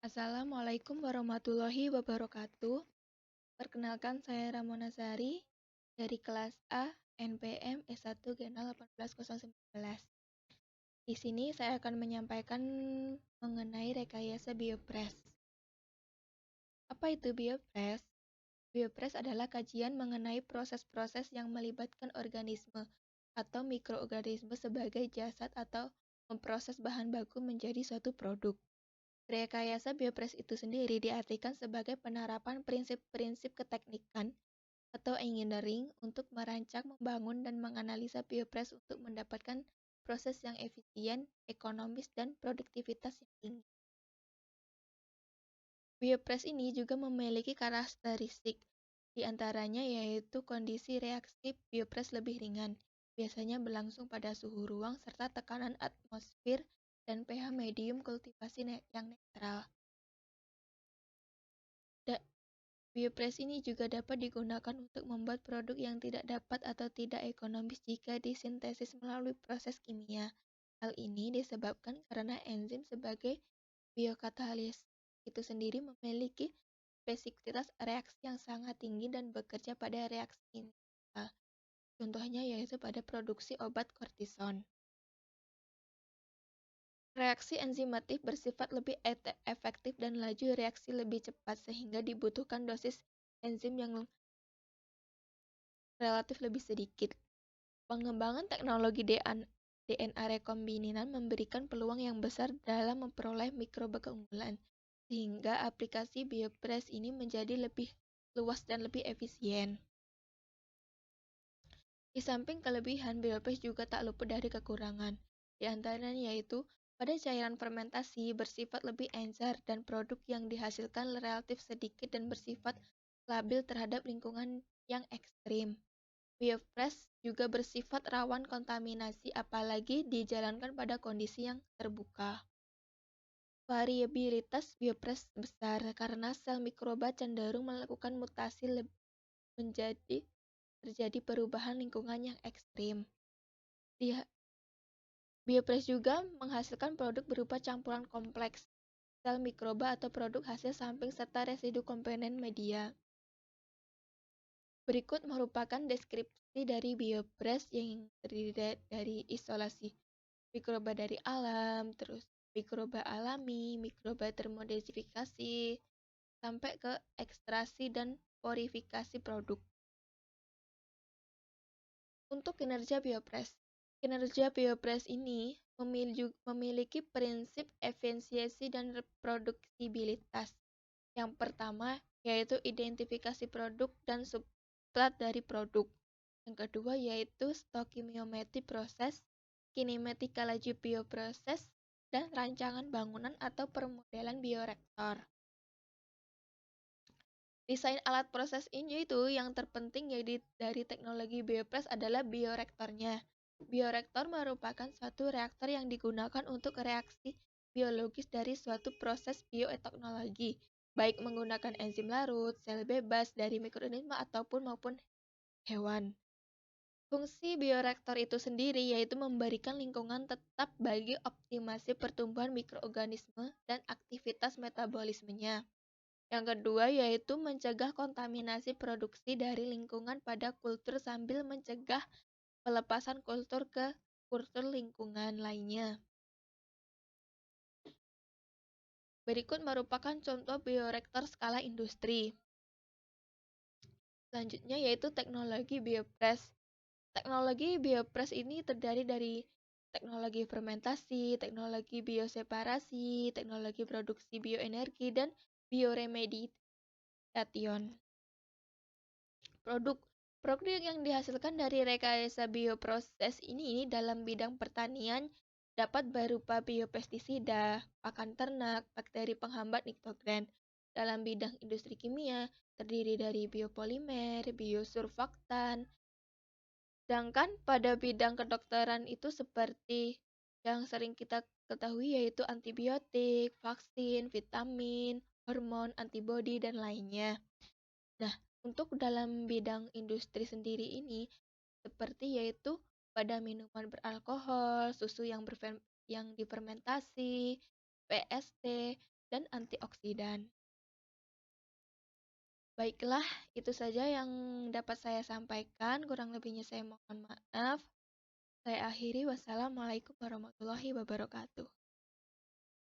Assalamualaikum warahmatullahi wabarakatuh. Perkenalkan saya Ramona Sari dari kelas A NPM S1 Genal 18019. Di sini saya akan menyampaikan mengenai rekayasa biopres. Apa itu biopres? Biopres adalah kajian mengenai proses-proses yang melibatkan organisme atau mikroorganisme sebagai jasad atau memproses bahan baku menjadi suatu produk. Rekayasa biopres itu sendiri diartikan sebagai penerapan prinsip-prinsip keteknikan atau engineering untuk merancang, membangun, dan menganalisa biopres untuk mendapatkan proses yang efisien, ekonomis, dan produktivitas yang tinggi. Biopres ini juga memiliki karakteristik, di antaranya yaitu kondisi reaksi biopres lebih ringan, biasanya berlangsung pada suhu ruang serta tekanan atmosfer dan pH medium kultivasi yang netral. Biopres ini juga dapat digunakan untuk membuat produk yang tidak dapat atau tidak ekonomis jika disintesis melalui proses kimia. Hal ini disebabkan karena enzim sebagai biokatalis itu sendiri memiliki spesifitas reaksi yang sangat tinggi dan bekerja pada reaksi initial. Contohnya yaitu pada produksi obat kortison. Reaksi enzimatik bersifat lebih efektif dan laju reaksi lebih cepat sehingga dibutuhkan dosis enzim yang relatif lebih sedikit. Pengembangan teknologi DNA rekombinan memberikan peluang yang besar dalam memperoleh mikroba keunggulan, sehingga aplikasi biopres ini menjadi lebih luas dan lebih efisien. Di samping kelebihan, biopres juga tak luput dari kekurangan. Di antaranya yaitu pada cairan fermentasi bersifat lebih encer dan produk yang dihasilkan relatif sedikit dan bersifat labil terhadap lingkungan yang ekstrim. Biopres juga bersifat rawan kontaminasi apalagi dijalankan pada kondisi yang terbuka. Variabilitas biopres besar karena sel mikroba cenderung melakukan mutasi menjadi terjadi perubahan lingkungan yang ekstrim. Biopres juga menghasilkan produk berupa campuran kompleks sel mikroba atau produk hasil samping serta residu komponen media. Berikut merupakan deskripsi dari biopres yang terdiri dari isolasi mikroba dari alam, terus mikroba alami, mikroba termodifikasi, sampai ke ekstrasi dan purifikasi produk. Untuk kinerja biopres ini memiliki prinsip efisiensi dan reproduksibilitas. Yang pertama yaitu identifikasi produk dan substrat dari produk. Yang kedua yaitu stoikiometri proses, kinematika laju bioproses, dan rancangan bangunan atau permodelan bioreaktor. Desain alat proses ini itu yang terpenting dari teknologi biopres adalah bioreaktornya. Bioreaktor merupakan suatu reaktor yang digunakan untuk reaksi biologis dari suatu proses bioteknologi, baik menggunakan enzim larut, sel bebas dari mikroorganisme maupun hewan. Fungsi bioreaktor itu sendiri yaitu memberikan lingkungan tetap bagi optimasi pertumbuhan mikroorganisme dan aktivitas metabolismenya. Yang kedua yaitu mencegah kontaminasi produksi dari lingkungan pada kultur sambil mencegah pelepasan kultur ke kultur lingkungan lainnya. Berikut merupakan contoh bioreaktor skala industri. Selanjutnya yaitu teknologi biopres. Teknologi biopres ini terdiri dari teknologi fermentasi, teknologi bioseparasi, teknologi produksi bioenergi, dan bioremediation. Produk yang dihasilkan dari rekayasa bioproses ini dalam bidang pertanian dapat berupa biopestisida, pakan ternak, bakteri penghambat nitrogen. Dalam bidang industri kimia terdiri dari biopolimer, biosurfaktan. Sedangkan pada bidang kedokteran itu seperti yang sering kita ketahui yaitu antibiotik, vaksin, vitamin, hormon, antibodi, dan lainnya. Nah, untuk dalam bidang industri sendiri ini, seperti yaitu pada minuman beralkohol, susu yang difermentasi, PST, dan antioksidan. Baiklah, itu saja yang dapat saya sampaikan. Kurang lebihnya saya mohon maaf. Saya akhiri, wassalamualaikum warahmatullahi wabarakatuh.